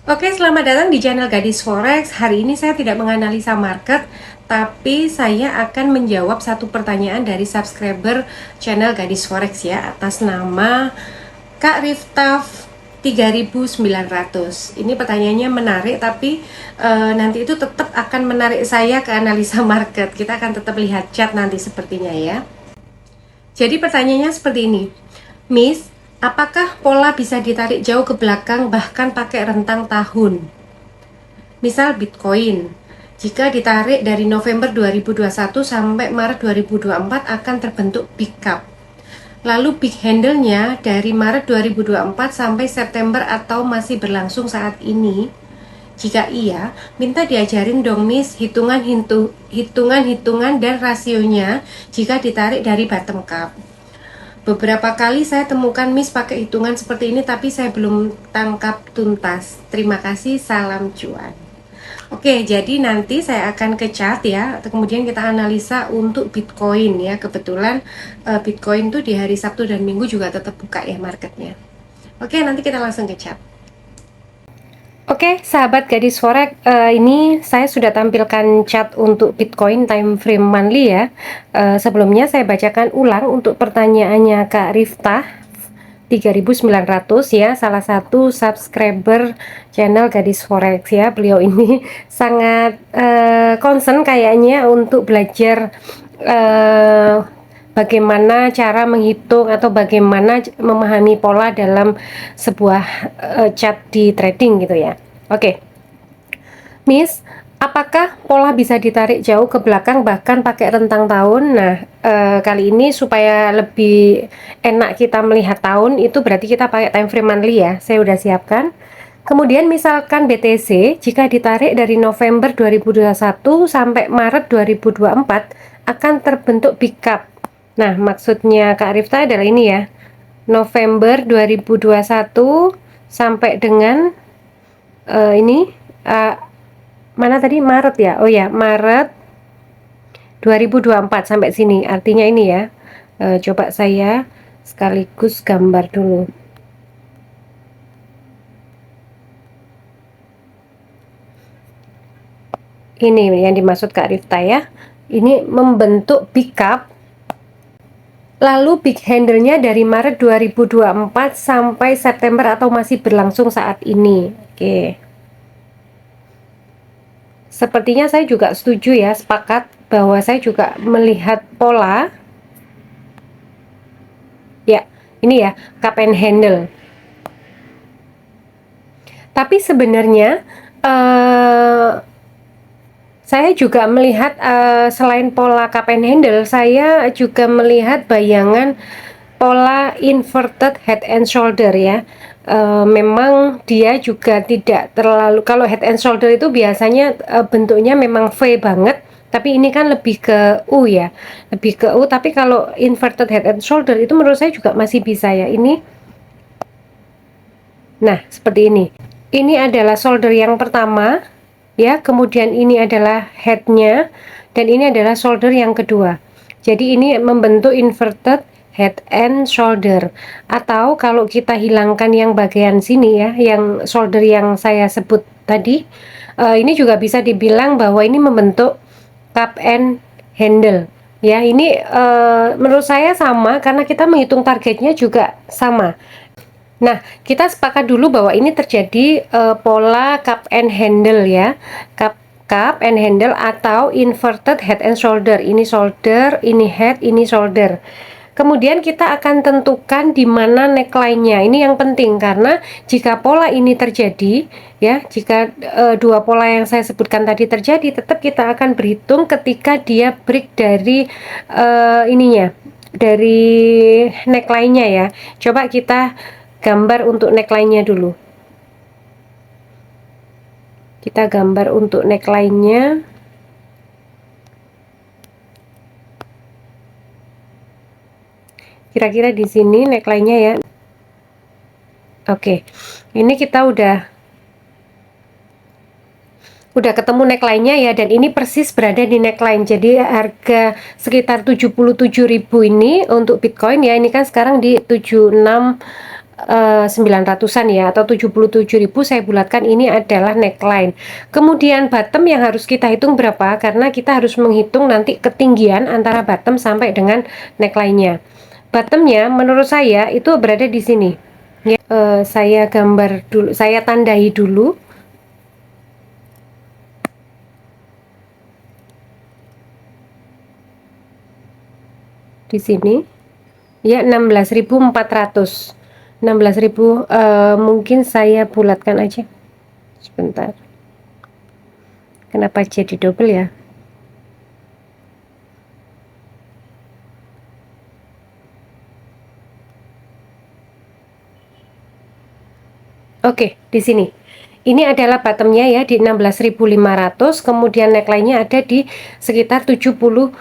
Oke, selamat datang di channel Gadis Forex. Hari ini saya tidak menganalisa market, tapi saya akan menjawab satu pertanyaan dari subscriber channel Gadis Forex ya, atas nama Kak Riftaf 3900. Ini pertanyaannya menarik, tapi nanti itu tetap akan menarik saya ke analisa market. Kita akan tetap lihat chart nanti sepertinya ya. Jadi pertanyaannya seperti ini, Miss, apakah pola bisa ditarik jauh ke belakang bahkan pakai rentang tahun? Misal Bitcoin, jika ditarik dari November 2021 sampai Maret 2024 akan terbentuk big cup. Lalu big handle-nya dari Maret 2024 sampai September atau masih berlangsung saat ini? Jika iya, minta diajarin dong Miss hitungan-hitungan dan rasionya jika ditarik dari bottom cup. Beberapa kali saya temukan Miss pakai hitungan seperti ini, tapi saya belum tangkap tuntas. Terima kasih, salam cuan. Oke, jadi nanti saya akan ke chart ya. Kemudian kita analisa untuk Bitcoin ya. Kebetulan Bitcoin tuh di hari Sabtu dan Minggu juga tetap buka ya marketnya. Oke, nanti kita langsung ke chart. Oke, sahabat Gadis Forex, ini saya sudah tampilkan chart untuk Bitcoin time frame monthly ya. Sebelumnya saya bacakan ulang untuk pertanyaannya Kak Riftah 3900 ya, salah satu subscriber channel Gadis Forex ya. Beliau ini sangat concern kayaknya untuk belajar bagaimana cara menghitung atau bagaimana memahami pola dalam sebuah chart di trading gitu ya. Oke, Miss, apakah pola bisa ditarik jauh ke belakang bahkan pakai rentang tahun? Nah, kali ini supaya lebih enak kita melihat tahun, itu berarti kita pakai time frame monthly ya. Saya udah siapkan. Kemudian misalkan BTC jika ditarik dari November 2021 sampai Maret 2024 akan terbentuk big cup. Nah, maksudnya Kak Rifta adalah ini ya, November 2021 sampai dengan ini mana tadi, Maret ya. Oh ya, Maret 2024 sampai sini. Artinya ini ya. Coba saya sekaligus gambar dulu. Ini yang dimaksud Kak Rifta ya. Ini membentuk big cup. Lalu big handle-nya dari Maret 2024 sampai September atau masih berlangsung saat ini. Oke. Sepertinya saya juga setuju ya, sepakat bahwa saya juga melihat pola. Ya, ini ya, cup and handle. Tapi sebenarnya saya juga melihat selain pola cup and handle, saya juga melihat bayangan pola inverted head and shoulder ya. Memang dia juga tidak terlalu, kalau head and shoulder itu biasanya bentuknya memang V banget, tapi ini kan lebih ke U ya, lebih ke U. Tapi kalau inverted head and shoulder itu menurut saya juga masih bisa ya. Ini, nah seperti ini adalah shoulder yang pertama ya, kemudian ini adalah headnya, dan ini adalah shoulder yang kedua. Jadi ini membentuk inverted head and shoulder. Atau kalau kita hilangkan yang bagian sini ya, yang shoulder yang saya sebut tadi, ini juga bisa dibilang bahwa ini membentuk cup and handle ya. Ini menurut saya sama, karena kita menghitung targetnya juga sama. Nah, kita sepakat dulu bahwa ini terjadi pola cup and handle ya. Cup and handle atau inverted head and shoulder. Ini shoulder, ini head, ini shoulder. Kemudian kita akan tentukan di mana neckline-nya. Ini yang penting, karena jika pola ini terjadi ya, jika dua pola yang saya sebutkan tadi terjadi, tetap kita akan berhitung ketika dia break dari ininya, dari neckline-nya ya. Coba kita gambar untuk neckline-nya dulu. Kita gambar untuk neckline-nya. Kira-kira di sini neckline-nya ya. Oke. Ini kita udah ketemu neckline-nya ya, dan ini persis berada di neckline. Jadi harga sekitar 77.000 ini untuk Bitcoin ya. Ini kan sekarang di 76 900-an ya, atau 77.000 saya bulatkan ini adalah neckline. Kemudian bottom yang harus kita hitung berapa, karena kita harus menghitung nanti ketinggian antara bottom sampai dengan neckline-nya. Bottomnya menurut saya itu berada di sini ya. Saya gambar dulu, saya tandai dulu di sini ya, 16.400. 16.000, mungkin saya bulatkan aja sebentar. Kenapa jadi double ya? Oke, di sini. Ini adalah bottomnya ya di 16.500, kemudian neckline-nya ada di sekitar 77.000.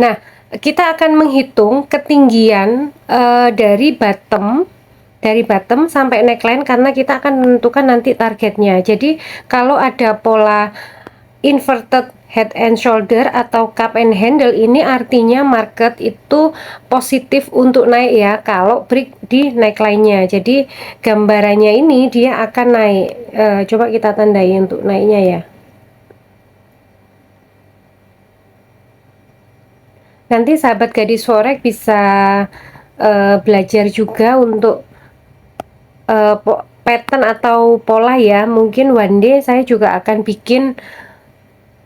Nah, kita akan menghitung ketinggian dari bottom sampai neckline, karena kita akan menentukan nanti targetnya. Jadi kalau ada pola inverted head and shoulder atau cup and handle, ini artinya market itu positif untuk naik ya kalau break di neckline-nya. Jadi gambarannya ini dia akan naik. Coba kita tandai untuk naiknya ya. Nanti sahabat gadis forex bisa belajar juga untuk pattern atau pola ya. Mungkin one day saya juga akan bikin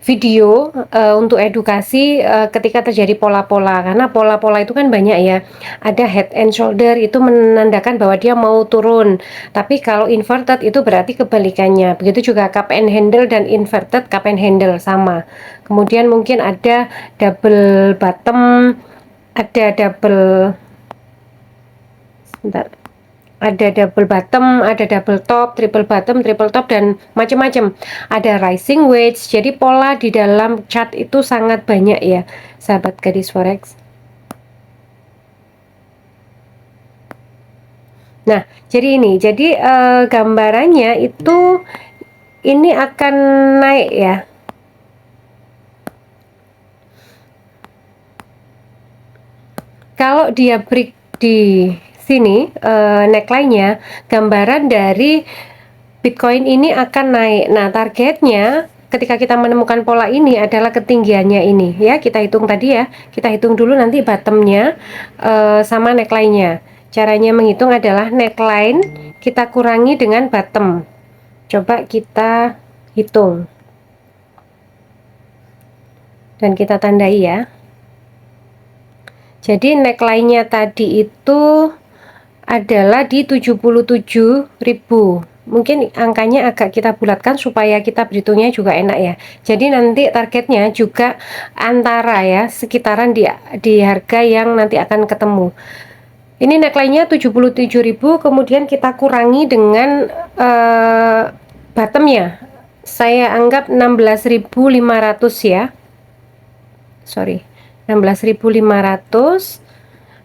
video untuk edukasi ketika terjadi pola-pola, karena pola-pola itu kan banyak ya. Ada head and shoulder, itu menandakan bahwa dia mau turun, tapi kalau inverted itu berarti kebalikannya. Begitu juga cup and handle dan inverted cup and handle sama. Kemudian mungkin ada double bottom, ada double, sebentar, ada double bottom, ada double top, triple bottom, triple top, dan macam-macam. Ada rising wedge. Jadi pola di dalam chart itu sangat banyak ya, sahabat gadis forex. Nah, jadi ini, jadi gambarannya itu ini akan naik ya. Kalau dia break di sini neckline-nya, gambaran dari Bitcoin ini akan naik. Nah, targetnya ketika kita menemukan pola ini adalah ketinggiannya ini ya. Kita hitung tadi ya. Kita hitung dulu nanti bottomnya sama neckline-nya. Caranya menghitung adalah neckline kita kurangi dengan bottom. Coba kita hitung. Dan kita tandai ya. Jadi neckline-nya tadi itu adalah di 77.000. Mungkin angkanya agak kita bulatkan supaya kita berhitungnya juga enak ya. Jadi nanti targetnya juga antara ya, sekitaran di harga yang nanti akan ketemu. Ini neckline-nya 77.000, kemudian kita kurangi dengan bottomnya. Saya anggap 16.500 ya. Sorry, 16.500,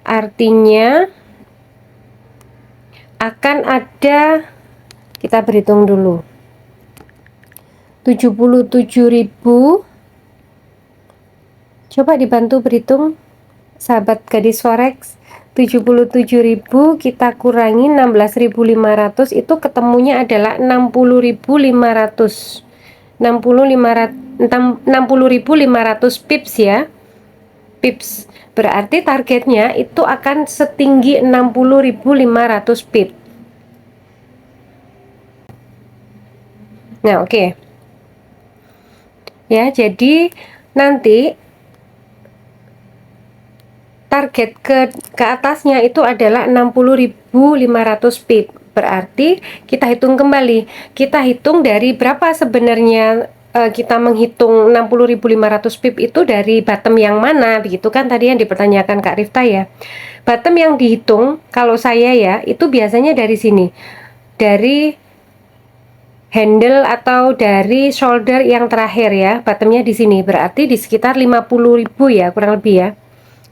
artinya akan ada, kita berhitung dulu, 77.000. Coba dibantu berhitung sahabat gadis forex. 77.000 kita kurangi 16.500, itu ketemunya adalah 60.500. 60.500 pips ya, pips. Berarti targetnya itu akan setinggi 60.500 pip. Nah, oke. Ya, jadi nanti target ke atasnya itu adalah 60.500 pip. Berarti kita hitung kembali. Kita hitung dari berapa sebenarnya kita menghitung 60.500 pip itu dari bottom yang mana, begitu kan tadi yang dipertanyakan Kak Rifta ya. Bottom yang dihitung kalau saya ya itu biasanya dari sini, dari handle atau dari shoulder yang terakhir ya, bottomnya di sini, berarti di sekitar 50.000 ya, kurang lebih ya,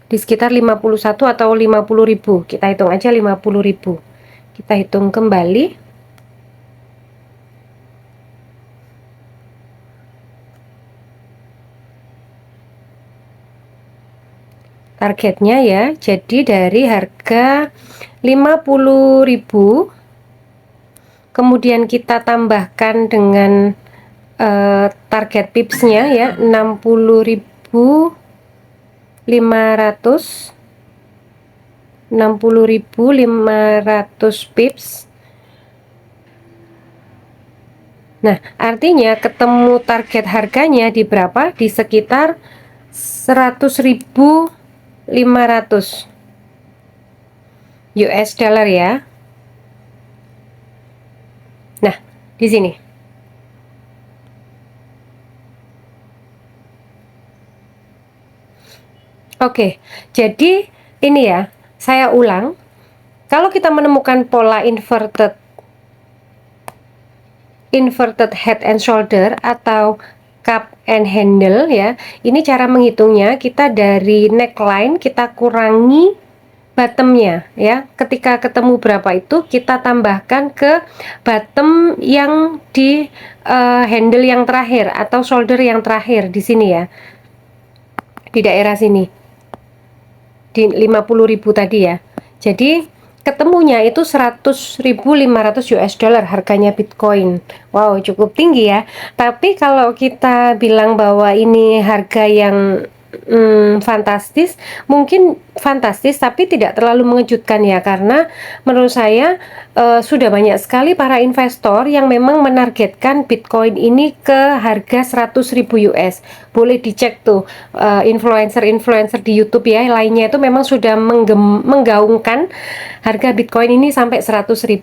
di sekitar 51 atau 50.000. Kita hitung aja 50.000. Kita hitung kembali. targetnya ya. Jadi dari harga 50.000, kemudian kita tambahkan dengan target pipsnya ya 60.500 pips. Nah, artinya ketemu target harganya di berapa? Di sekitar 100.500 US dollar ya. Nah, di sini. Oke, jadi ini ya, saya ulang. Kalau kita menemukan pola inverted head and shoulder atau cup and handle ya, ini cara menghitungnya, kita dari neckline kita kurangi bottomnya ya. Ketika ketemu berapa itu kita tambahkan ke bottom yang di handle yang terakhir atau shoulder yang terakhir di sini ya, di daerah sini di 50.000 tadi ya. Jadi ketemunya itu 100.500 US dollar harganya Bitcoin. Wow, cukup tinggi ya. Tapi kalau kita bilang bahwa ini harga yang fantastis, mungkin fantastis tapi tidak terlalu mengejutkan ya, karena menurut saya sudah banyak sekali para investor yang memang menargetkan Bitcoin ini ke harga 100.000 US. Boleh dicek tuh influencer-influencer di YouTube ya, lainnya itu memang sudah menggaungkan harga Bitcoin ini sampai 100.000.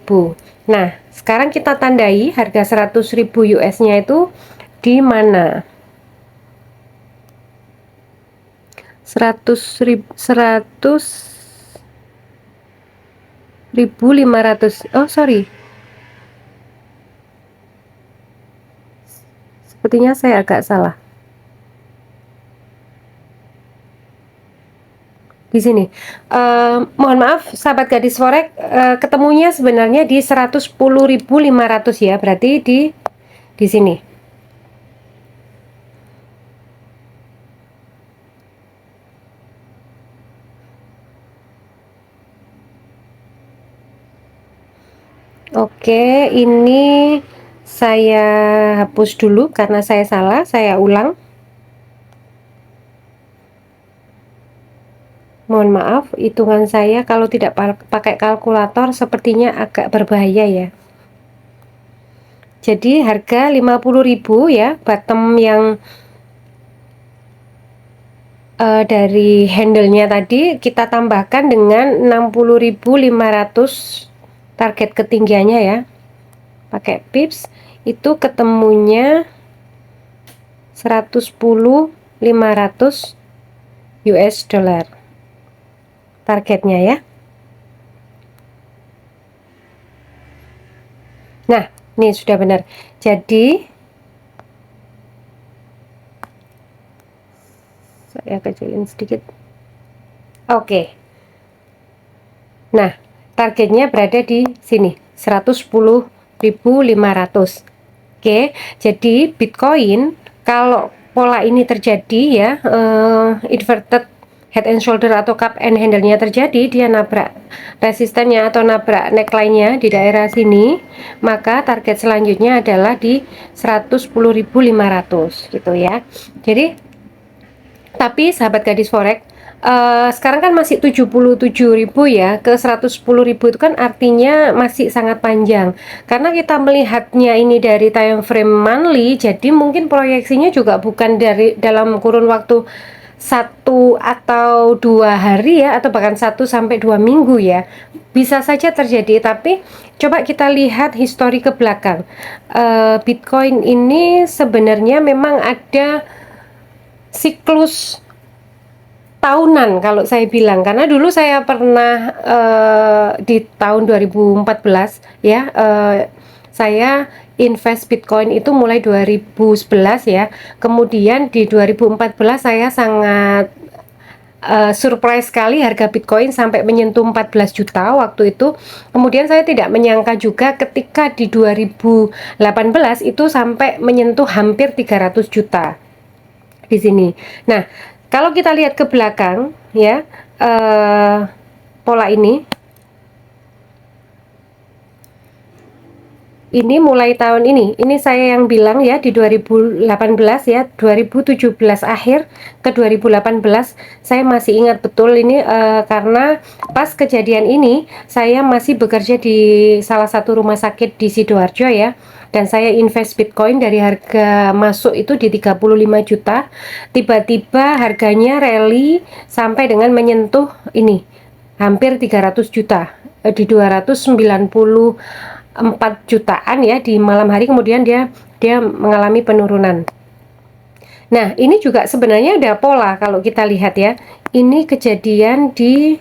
Nah, sekarang kita tandai harga 100.000 US-nya itu di mana? 100.500. Oh sorry, sepertinya saya agak salah di sini. Mohon maaf sahabat gadis forex, ketemunya sebenarnya di 110.500 ya, berarti di sini. Oke, ini saya hapus dulu karena saya salah, saya ulang. Mohon maaf, hitungan saya kalau tidak pakai kalkulator sepertinya agak berbahaya ya. Jadi harga 50.000 ya, bottom yang dari handle-nya tadi kita tambahkan dengan 60.500 target ketinggiannya ya, pakai pips itu ketemunya 110.500 US dollar targetnya ya. Nah, ini sudah benar. Jadi saya kecilin sedikit. Oke. Nah, targetnya berada di sini 110.500. Oke, jadi Bitcoin kalau pola ini terjadi ya, inverted head and shoulder atau cup and handle-nya terjadi, dia nabrak resistennya atau nabrak neckline-nya di daerah sini, maka target selanjutnya adalah di 110.500 gitu ya. Jadi tapi sahabat gadis forex, sekarang kan masih 77.000 ya, ke 110.000 itu kan artinya masih sangat panjang. Karena kita melihatnya ini dari time frame monthly, jadi mungkin proyeksinya juga bukan dari dalam kurun waktu 1 atau 2 hari ya, atau bahkan 1 sampai 2 minggu ya. Bisa saja terjadi, tapi coba kita lihat histori ke belakang. Bitcoin ini sebenarnya memang ada siklus tahunan kalau saya bilang, karena dulu saya pernah di tahun 2014 ya, saya invest Bitcoin itu mulai 2011 ya. Kemudian di 2014 saya sangat surprise sekali harga Bitcoin sampai menyentuh 14 juta waktu itu. Kemudian saya tidak menyangka juga ketika di 2018 itu sampai menyentuh hampir 300 juta di sini. Nah, kalau kita lihat ke belakang ya pola ini mulai tahun ini saya yang bilang ya, di 2018 ya, 2017 akhir ke 2018 saya masih ingat betul ini, karena pas kejadian ini saya masih bekerja di salah satu rumah sakit di Sidoarjo ya, dan saya invest Bitcoin dari harga masuk itu di 35 juta, tiba-tiba harganya rally sampai dengan menyentuh ini hampir 300 juta, di 294 jutaan ya di malam hari, kemudian dia mengalami penurunan. Nah, ini juga sebenarnya ada pola kalau kita lihat ya. Ini kejadian di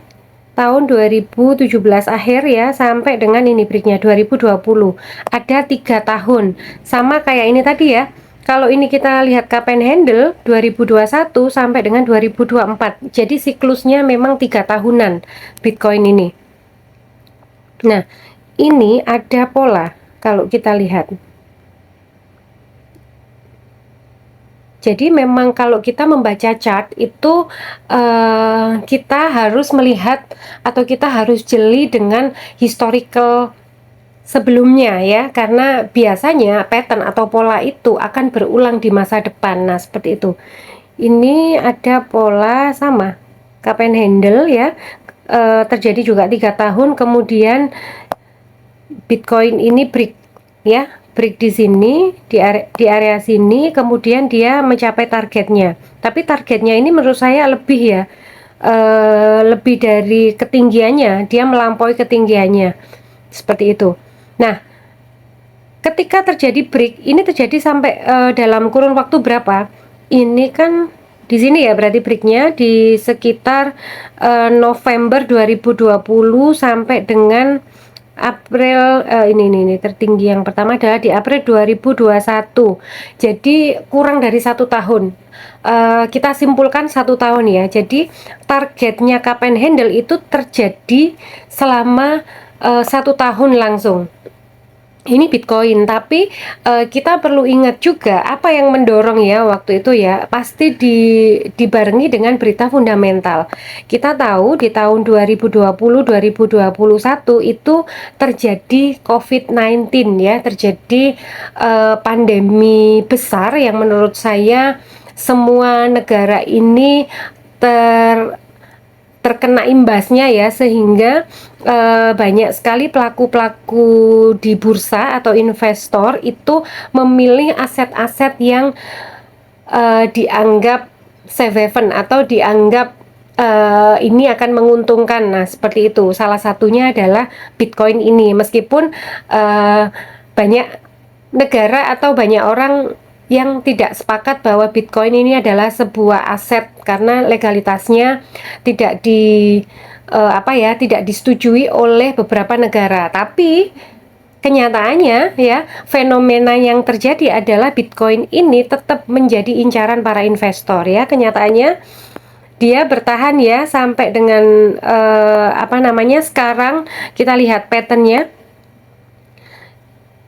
tahun 2017 akhir ya, sampai dengan ini breaknya 2020. Ada 3 tahun. Sama kayak ini tadi ya. Kalau ini kita lihat cup and handle 2021 sampai dengan 2024. Jadi siklusnya memang 3 tahunan Bitcoin ini. Nah, ini ada pola kalau kita lihat. Jadi memang kalau kita membaca chart itu, kita harus melihat atau kita harus jeli dengan historical sebelumnya ya, karena biasanya pattern atau pola itu akan berulang di masa depan. Nah, seperti itu. Ini ada pola sama cup and handle ya, terjadi juga 3 tahun, kemudian Bitcoin ini break ya, break di sini, di area sini, kemudian dia mencapai targetnya. Tapi targetnya ini menurut saya lebih ya, lebih dari ketinggiannya, dia melampaui ketinggiannya seperti itu. Nah, ketika terjadi break ini terjadi sampai dalam kurun waktu berapa? Ini kan di sini ya, berarti breaknya di sekitar November 2020 sampai dengan April, ini tertinggi yang pertama adalah di April 2021. Jadi kurang dari 1 tahun. Kita simpulkan 1 tahun ya. Jadi targetnya cup and handle itu terjadi selama 1 tahun langsung. Ini Bitcoin, tapi kita perlu ingat juga apa yang mendorong ya waktu itu ya, pasti dibarengi dengan berita fundamental. Kita tahu di tahun 2020-2021 itu terjadi COVID-19 ya, terjadi pandemi besar yang menurut saya semua negara ini terkena imbasnya ya, sehingga banyak sekali pelaku-pelaku di bursa atau investor itu memilih aset-aset yang dianggap safe haven atau dianggap ini akan menguntungkan. Nah, seperti itu. Salah satunya adalah Bitcoin ini, meskipun banyak negara atau banyak orang yang tidak sepakat bahwa Bitcoin ini adalah sebuah aset karena legalitasnya tidak tidak disetujui oleh beberapa negara. Tapi kenyataannya ya, fenomena yang terjadi adalah Bitcoin ini tetap menjadi incaran para investor ya. Kenyataannya dia bertahan ya sampai dengan sekarang kita lihat patternnya.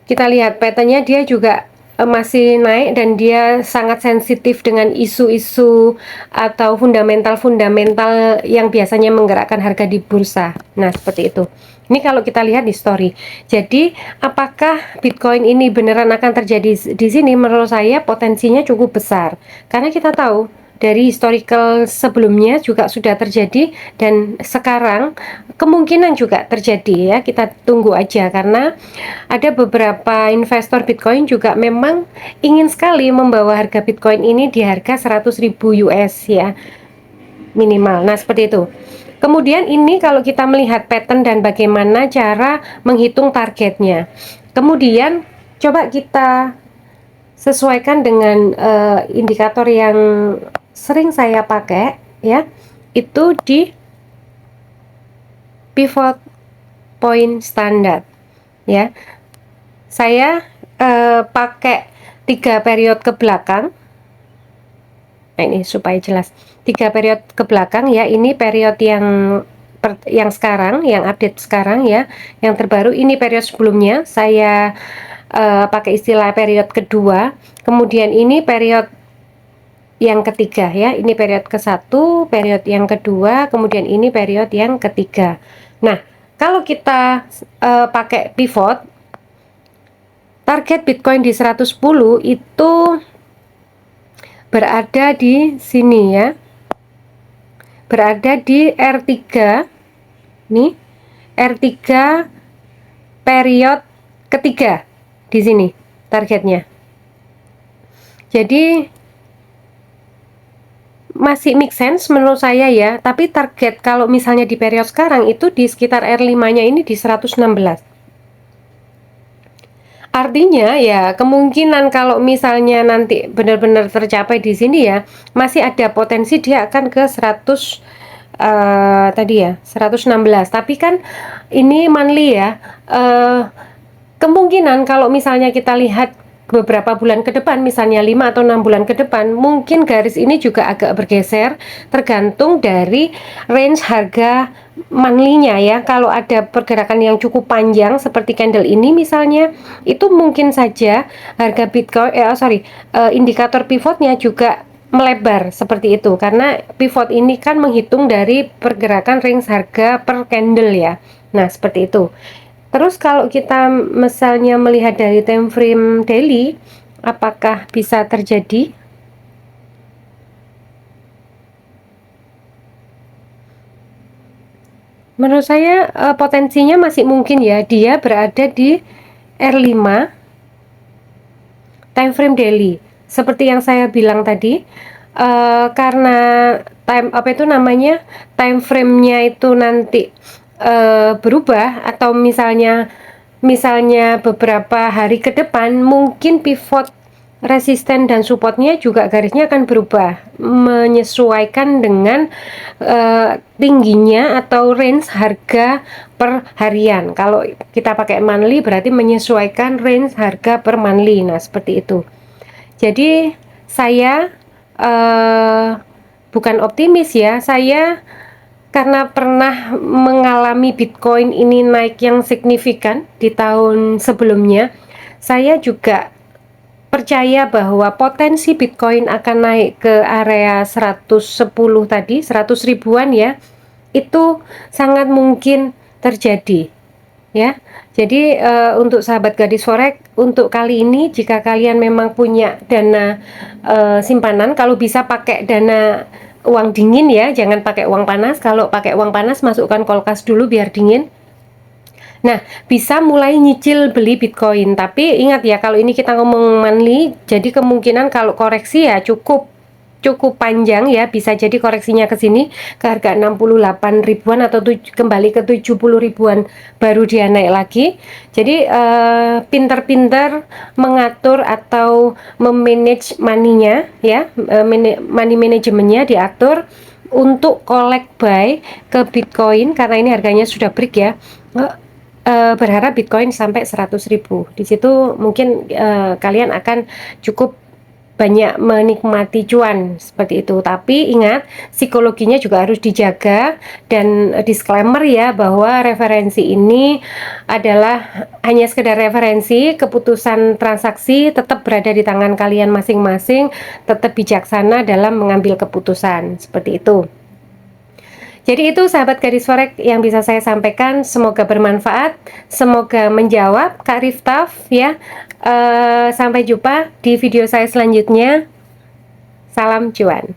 Kita lihat patternnya, dia juga masih naik dan dia sangat sensitif dengan isu-isu atau fundamental-fundamental yang biasanya menggerakkan harga di bursa. Nah, seperti itu. Ini kalau kita lihat di story. Jadi, apakah Bitcoin ini beneran akan terjadi di sini? Menurut saya potensinya cukup besar. Karena kita tahu dari historical sebelumnya juga sudah terjadi, dan sekarang kemungkinan juga terjadi ya. Kita tunggu aja, karena ada beberapa investor Bitcoin juga memang ingin sekali membawa harga Bitcoin ini di harga 100.000 US ya minimal. Nah, seperti itu. Kemudian ini kalau kita melihat pattern dan bagaimana cara menghitung targetnya. Kemudian coba kita sesuaikan dengan indikator yang sering saya pakai ya, itu di pivot point standar ya. Saya pakai 3 periode ke belakang. Nah, ini supaya jelas, 3 periode ke belakang ya. Ini periode yang sekarang, yang update sekarang ya, yang terbaru. Ini periode sebelumnya saya pakai istilah periode kedua. Kemudian ini periode yang ketiga ya. Ini periode ke-1, periode yang kedua, kemudian ini periode yang ketiga. Nah, kalau kita pakai pivot, target Bitcoin di 110 itu berada di sini ya. Berada di R3. Nih, R3 periode ketiga di sini targetnya. Jadi masih make sense menurut saya ya, tapi target kalau misalnya di periode sekarang itu di sekitar R5-nya ini di 116. Artinya ya kemungkinan kalau misalnya nanti benar-benar tercapai di sini ya, masih ada potensi dia akan ke 100 tadi ya 116. Tapi kan ini monthly ya, kemungkinan kalau misalnya kita lihat beberapa bulan ke depan, misalnya 5 atau 6 bulan ke depan, mungkin garis ini juga agak bergeser tergantung dari range harga monthly-nya ya. Kalau ada pergerakan yang cukup panjang seperti candle ini misalnya, itu mungkin saja harga Bitcoin indikator pivotnya juga melebar seperti itu, karena pivot ini kan menghitung dari pergerakan range harga per candle ya. Nah, seperti itu. Terus kalau kita misalnya melihat dari time frame daily, apakah bisa terjadi? Menurut saya potensinya masih mungkin ya, dia berada di R5 time frame daily. Seperti yang saya bilang tadi, karena time frame-nya itu nanti berubah, atau misalnya beberapa hari ke depan mungkin pivot resisten dan supportnya juga garisnya akan berubah menyesuaikan dengan tingginya atau range harga per harian. Kalau kita pakai monthly berarti menyesuaikan range harga per monthly. Nah, seperti itu. Jadi saya bukan optimis ya, saya karena pernah mengalami Bitcoin ini naik yang signifikan di tahun sebelumnya, saya juga percaya bahwa potensi Bitcoin akan naik ke area 110 tadi, 100 ribuan ya, itu sangat mungkin terjadi ya. Jadi untuk sahabat gadis forex, untuk kali ini jika kalian memang punya dana simpanan, kalau bisa pakai dana uang dingin ya, jangan pakai uang panas. Kalau pakai uang panas masukkan kulkas dulu biar dingin. Nah, bisa mulai nyicil beli Bitcoin. Tapi ingat ya, kalau ini kita ngomong monthly, jadi kemungkinan kalau koreksi ya cukup panjang ya, bisa jadi koreksinya ke sini ke harga 68 ribuan atau kembali ke 70 ribuan baru dia naik lagi. Jadi pinter-pinter mengatur atau memanage money-nya ya, money manajemennya diatur untuk collect buy ke Bitcoin, karena ini harganya sudah break ya. Berharap Bitcoin sampai 100 ribu. Di situ mungkin kalian akan cukup banyak menikmati cuan seperti itu. Tapi ingat, psikologinya juga harus dijaga, dan disclaimer ya, bahwa referensi ini adalah hanya sekedar referensi. Keputusan transaksi tetap berada di tangan kalian masing-masing, tetap bijaksana dalam mengambil keputusan seperti itu. Jadi itu sahabat gadis forex yang bisa saya sampaikan, semoga bermanfaat, semoga menjawab Kak Riftaf ya. Sampai jumpa di video saya selanjutnya. Salam cuan.